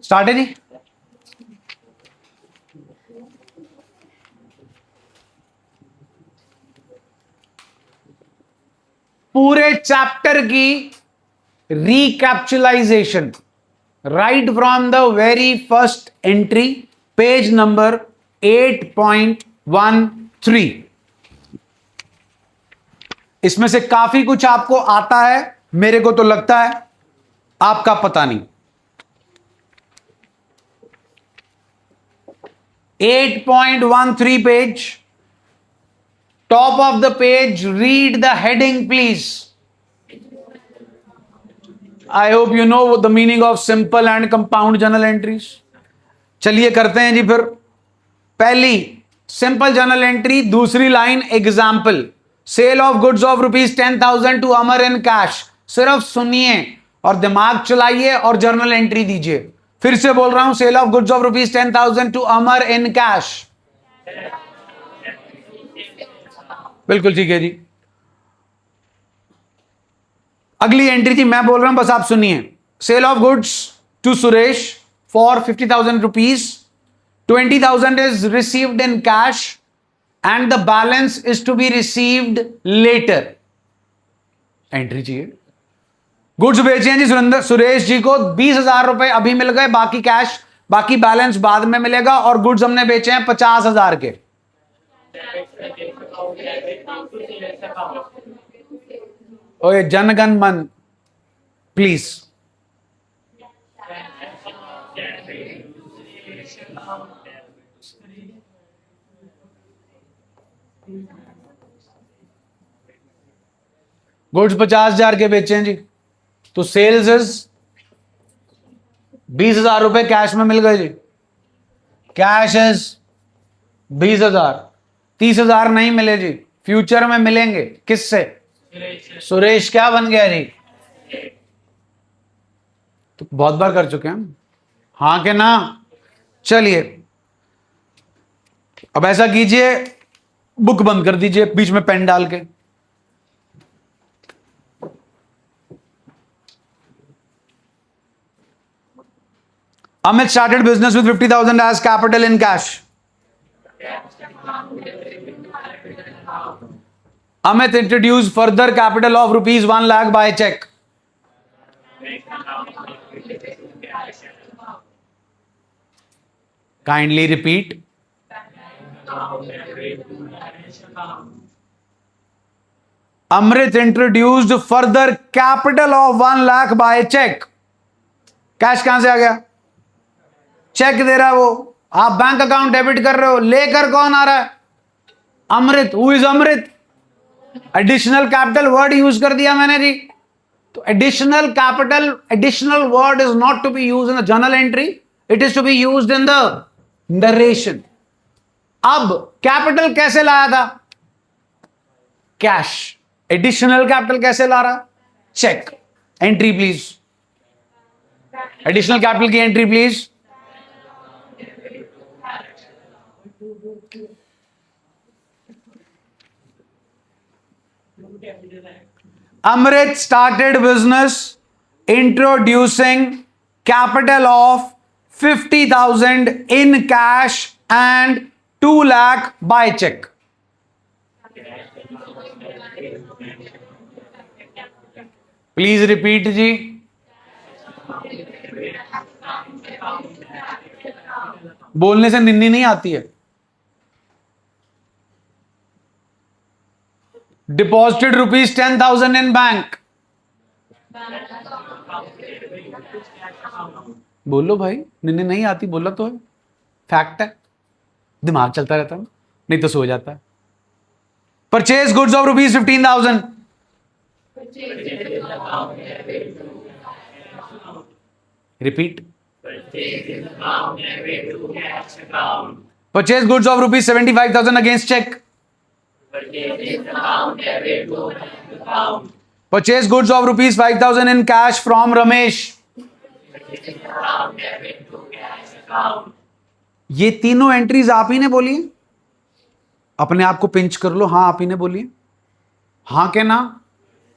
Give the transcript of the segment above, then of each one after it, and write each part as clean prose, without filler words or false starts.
Start है जी। पूरे chapter की recapitulation right from the very first entry, page number 8.13। इसमें से काफी कुछ आपको आता है, मेरे को तो लगता है आपका पता नहीं। 8.13 page, top of the page, read the heading please. I hope you know the meaning of simple and compound journal entries. चलिए करते हैं जी। फिर पहली सिंपल जर्नल एंट्री, दूसरी line example, sale of goods of ₹10,000 to Amar in cash. सिर्फ सुनिए और दिमाग चलाइए और जर्नल एंट्री दीजिए। फिर से बोल रहा हूं, sale of goods of ₹10,000 to Amar in cash. बिल्कुल ठीक है जी। अगली एंट्री थी, मैं बोल रहा हूं बस आप सुनिए। Sale of goods to Suresh for ₹50,000, 20,000 is received in cash and the balance is to be received later. Entry चाहिए। गुड्स बेचे हैं जी सुरेश जी को, 20,000 रुपए अभी मिल गए, बाकी कैश, बाकी बैलेंस बाद में मिलेगा। और गुड्स हमने बेचे हैं 50,000 के। ओए जनगण मन प्लीज। गुड्स 50,000 के बेचे हैं जी, तो सेल्स इज 20,000 रुपए कैश में मिल गए जी। कैश इज 20,000, 30,000 नहीं मिले जी, फ्यूचर में मिलेंगे। किससे? सुरेश क्या बन गया जी? तो बहुत बार कर चुके हैं हम, हाँ के ना। चलिए अब ऐसा कीजिए, बुक बंद कर दीजिए बीच में पेन डाल के। Amit started business with 50,000 as capital in cash. Amit introduced further capital of ₹1 lakh by check. Kindly repeat. Amrit introduced further capital of 1 lakh by check. Cash कहां से आ गया? चेक दे रहा है वो, आप बैंक अकाउंट डेबिट कर रहे हो, लेकर कौन आ रहा है? Amrit. Who is Amrit? Additional capital word use कर दिया मैंने जी। तो additional capital, additional word is not to be use in the journal entry, it is to be used in the narration. अब कैपिटल कैसे लाया था? कैश। एडिशनल कैपिटल कैसे ला रहा? Cheque. Entry please, additional capital की entry please. Amrit started business introducing capital of 50,000 in cash and 2 lakh by check. Please repeat जी। बोलने से निन्नी नहीं आती है। Deposited ₹10,000 in bank. बोलो भाई, निन्ने नहीं आती, बोला तो है, फैक्ट है, दिमाग चलता रहता है, नहीं तो सो जाता है। Purchase goods of ₹15,000. Repeat. Purchase goods of ₹75,000 against check. Purchase goods of ₹5,000 in cash from Ramesh. ये तीनों एंट्रीज आप ही ने बोली है, अपने आप को पिंच कर लो। हाँ आप ही ने बोली है, हाँ के ना।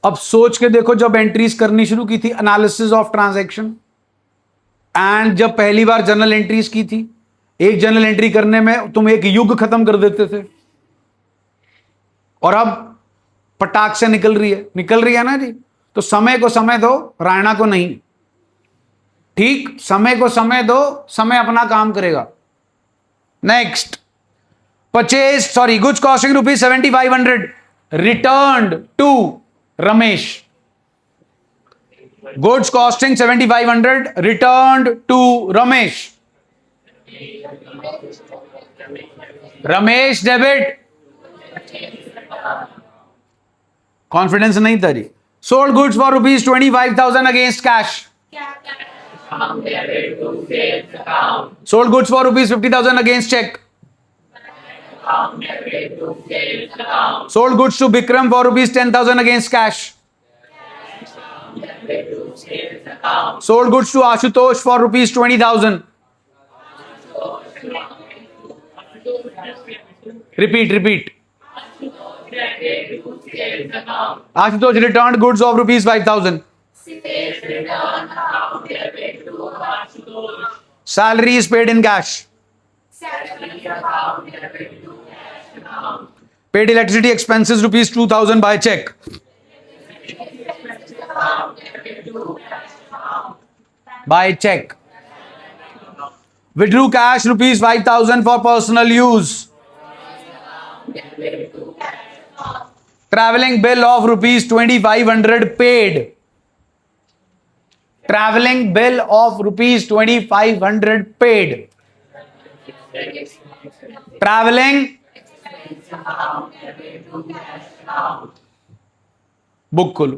अब सोच के देखो, जब एंट्रीज करनी शुरू की थी, एनालिसिस ऑफ ट्रांजैक्शन, एंड जब पहली बार जर्नल एंट्रीज की थी, एक जर्नल एंट्री करने में तुम एक युग खत्म कर देते थे, और अब पटाख से निकल रही है ना जी। तो समय को समय दो, रायना को नहीं। ठीक, समय को समय दो, समय अपना काम करेगा। Next, goods costing ₹7,500 returned to Ramesh. Goods costing 7,500 returned to Ramesh. Ramesh debit, confidence नहीं था जी। Sold goods for ₹25,000 against cash. Sold goods for ₹50,000 against cheque. Sold goods to Vikram for ₹10,000 against cash. Sold goods to Ashutosh for ₹20,000। Repeat. Ashutosh returned goods of ₹5,000. Salary is paid in cash. Paid electricity expenses ₹2,000 by check. By check. Withdrew cash ₹5,000 for personal use. Traveling bill of ₹2,500 paid. Traveling bill of ₹2,500 paid. Traveling book खोलो।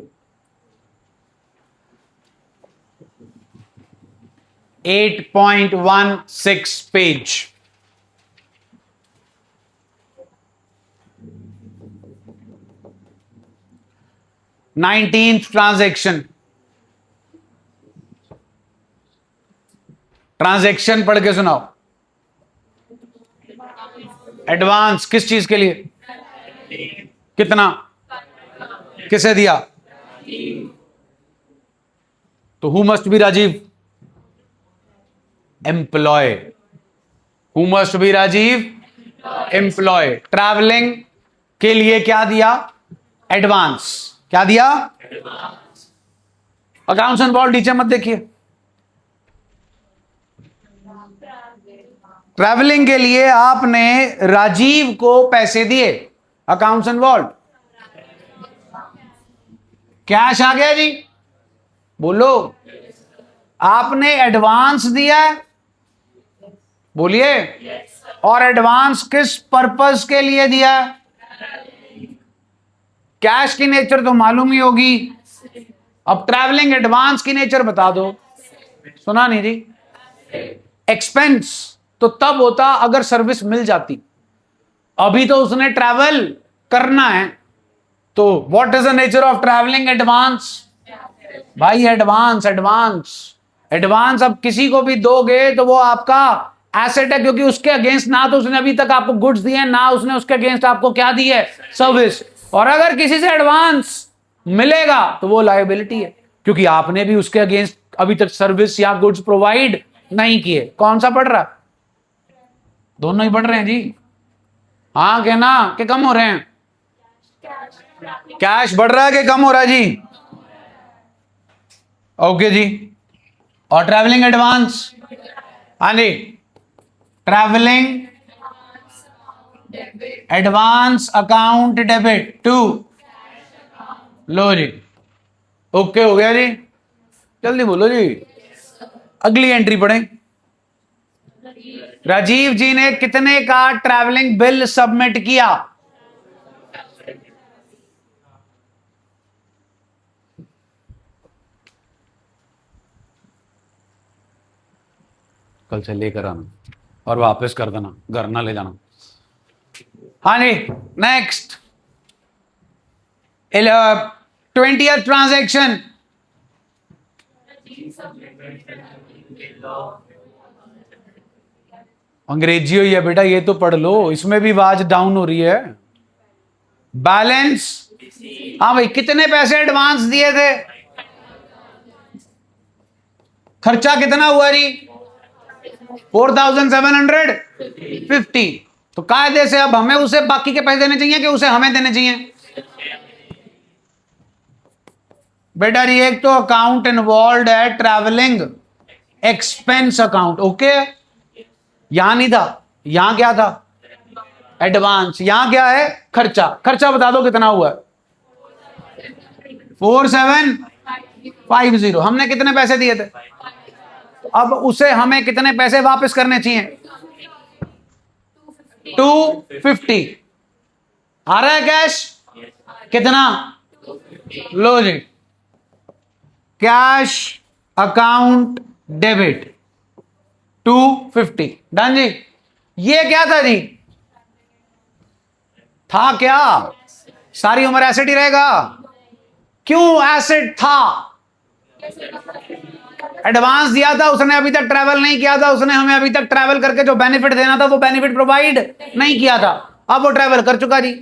8.16 page. Nineteenth transaction पढ़ के सुनाओ। Advance किस चीज के लिए, कितना, किसे दिया? तो who must be Rajiv? Employ. Who must be Rajiv? Employ. Travelling के लिए क्या दिया? एडवांस। क्या दिया? अकाउंट्स इन्वॉल्व नीचे मत देखिए। ट्रैवलिंग के लिए आपने राजीव को पैसे दिए, अकाउंट्स इन्वॉल्व। कैश आ गया जी, बोलो। आपने एडवांस दिया है, बोलिए। और एडवांस किस पर्पस के लिए दिया है? कैश की नेचर तो मालूम ही होगी। अब ट्रैवलिंग एडवांस की नेचर बता दो। सुना नहीं जी? एक्सपेंस तो तब होता अगर सर्विस मिल जाती, अभी तो उसने ट्रैवल करना है। तो what is the nature of travelling advance? भाई एडवांस एडवांस अब किसी को भी दोगे तो वो आपका एसेट है, क्योंकि उसके अगेंस्ट ना तो उसने अभी तक आपको गुड्स दिए हैं, ना उसने उसके अगेंस्ट आपको क्या दी है? सर्विस। और अगर किसी से एडवांस मिलेगा तो वो लायबिलिटी है, क्योंकि आपने भी उसके अगेंस्ट अभी तक सर्विस या गुड्स प्रोवाइड नहीं किए। कौन सा पढ़ रहा? दोनों ही पढ़ रहे हैं जी। हाँ के ना कि कम हो रहे हैं? कैश बढ़ रहा है कि कम हो रहा है जी? ओके जी। और ट्रैवलिंग एडवांस? हाँ जी, travelling advance account debit to. लो जी, ओके हो गया जी। जल्दी बोलो जी। अगली एंट्री पढ़ें। राजीव जी ने कितने का ट्रैवलिंग बिल सबमिट किया? कल से लेकर आना और वापस कर देना, घर ना ले जाना। हाँ जी, नेक्स्ट 20th ट्रांजैक्शन। अंग्रेजी हो है बेटा, ये तो पढ़ लो, इसमें भी आवाज डाउन हो रही है। बैलेंस, हाँ भाई, कितने पैसे एडवांस दिए थे? खर्चा कितना हुआ जी? 4750। तो कायदे से अब हमें उसे बाकी के पैसे देने चाहिए कि उसे हमें देने चाहिए? बेटा जी एक तो अकाउंट इन्वॉल्व है ट्रैवलिंग एक्सपेंस अकाउंट, ओके। यहां नहीं था, यहां क्या था? एडवांस। यहां क्या है? खर्चा। खर्चा बता दो कितना हुआ? 4750। हमने कितने पैसे दिए थे? अब उसे हमें कितने पैसे वापस करने चाहिए? 250। आ रहा है कैश? कितना? लो जी, कैश अकाउंट डेबिट 250। डन जी। ये क्या था जी? था क्या? सारी उम्र एसेट ही रहेगा। क्यों एसेट था? एडवांस दिया था, उसने अभी तक ट्रैवल नहीं किया था, उसने हमें अभी तक ट्रैवल करके जो बेनिफिट देना था वो बेनिफिट प्रोवाइड नहीं किया था। अब वो ट्रैवल कर चुका जी।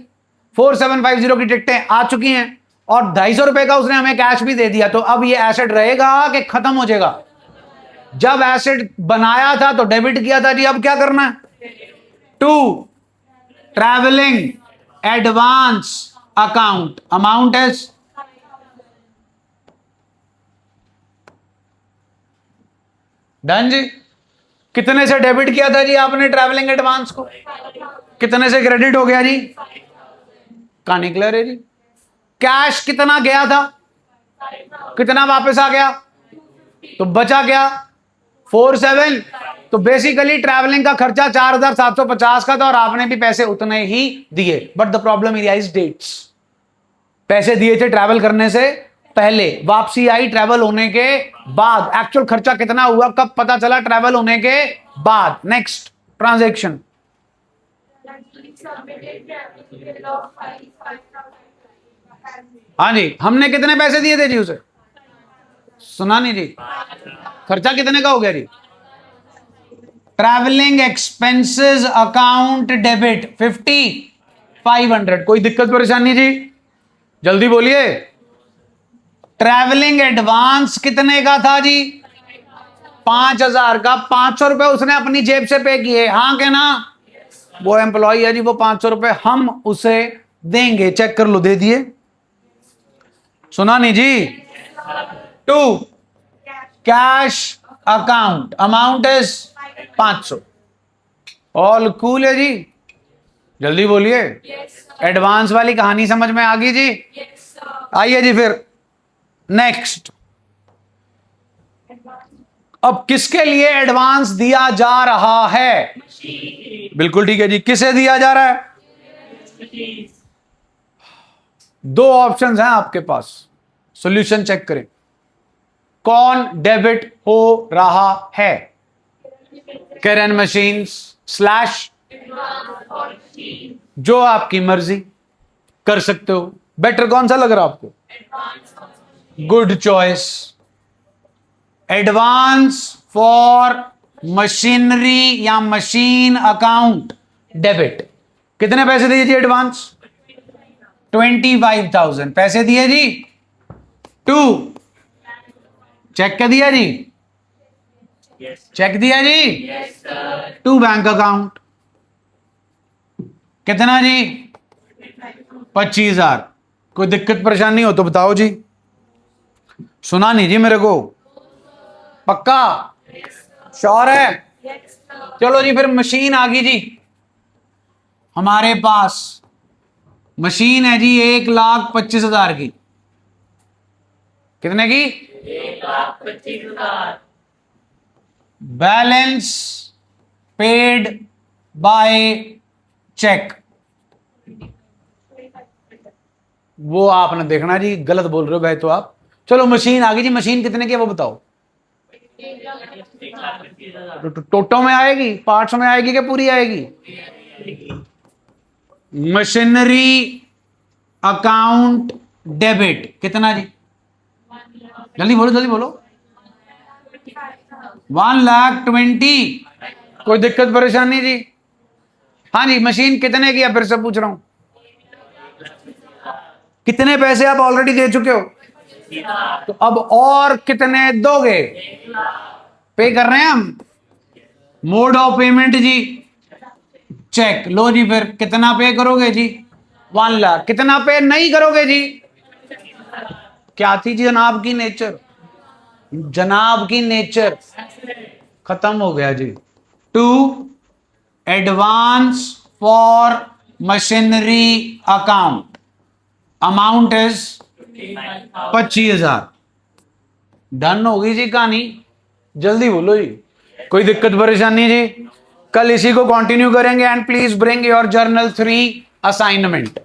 4750 की टिकटें आ चुकी हैं और 250 रुपए का उसने हमें कैश भी दे दिया। तो अब ये एसेट रहेगा कि खत्म हो जाएगा? जब एसेट बनाया था तो डेबिट किया था जी, अब क्या करना है? 2 travelling advance account, amount is done जी। कितने से डेबिट किया था जी आपने ट्रैवलिंग एडवांस को? कितने से क्रेडिट हो गया जी? कहानी क्लियर है जी। कैश कितना गया था? कितना वापस आ गया? तो बचा क्या? 47। तो बेसिकली ट्रैवलिंग का खर्चा 4750 का था और आपने भी पैसे उतने ही दिए। But the problem is dates. पैसे दिए थे ट्रैवल करने से पहले, वापसी आई ट्रैवल होने के बाद। एक्चुअल खर्चा कितना हुआ कब पता चला? ट्रैवल होने के बाद। Next transaction. हाँ जी, हमने कितने पैसे दिए थे जी उसे? सुना नहीं जी। खर्चा कितने का हो गया जी? Travelling expenses account debit 5500। कोई दिक्कत परेशानी जी? जल्दी बोलिए। ट्रैवलिंग एडवांस कितने का था जी? 5000 का। 500 रुपए उसने अपनी जेब से पे किए, हाँ के ना? वो एम्प्लॉय है जी, वो 500 रुपए हम उसे देंगे। चेक कर लो, दे दिए। सुना नहीं जी? 2 cash account, amount is 500। All cool है जी? जल्दी बोलिए। एडवांस वाली कहानी समझ में आ गई जी? आइए जी फिर नेक्स्ट। अब किसके लिए एडवांस दिया जा रहा है? बिल्कुल ठीक है जी। किसे दिया जा रहा है? 2 ऑप्शंस हैं आपके पास, सॉल्यूशन चेक करें। कौन डेबिट हो रहा है? कैरन मशीन्स स्लैश, जो आपकी मर्जी कर सकते हो। बेटर कौन सा लग रहा आपको? Good choice. Advance for machinery या मशीन अकाउंट डेबिट। कितने पैसे दिए जी एडवांस? 25,000 पैसे दिए जी। 2 चेक कर दिया जी? चेक दिया जी? 2 बैंक अकाउंट। कितना जी? 25,000। कोई दिक्कत परेशानी हो तो बताओ जी। सुना नहीं जी मेरे को? पक्का? श्योर है? चलो जी, फिर मशीन आ गई जी हमारे पास। मशीन है जी 1,25,000 की। कितने की? 1,25,000। Balance paid by cheque. वो आपने देखना जी, गलत बोल रहे हो भाई तो आप। चलो मशीन आ गई जी। मशीन कितने की है वो बताओ? टोटो में आएगी, पार्ट्स में आएगी क्या पूरी आएगी? मशीनरी अकाउंट डेबिट कितना जी? जल्दी बोलो, जल्दी बोलो। 1,20,000। कोई दिक्कत परेशानी जी? हाँ जी। मशीन कितने की है फिर से पूछ रहा हूं? कितने पैसे आप ऑलरेडी दे चुके हो? तो अब और कितने दोगे? पे कर रहे हैं हम। मोड ऑफ पेमेंट जी चेक। लो जी, फिर कितना पे करोगे जी? 1 लाख। कितना पे नहीं करोगे जी? क्या थी जी जनाब की नेचर? जनाब की नेचर खत्म हो गया जी। 2 advance for machinery account, amount is 25,000। Done होगी जी कहानी। जल्दी बोलो जी, कोई दिक्कत परेशानी जी? कल इसी को कंटिन्यू करेंगे। And please bring your journal 3 assignment.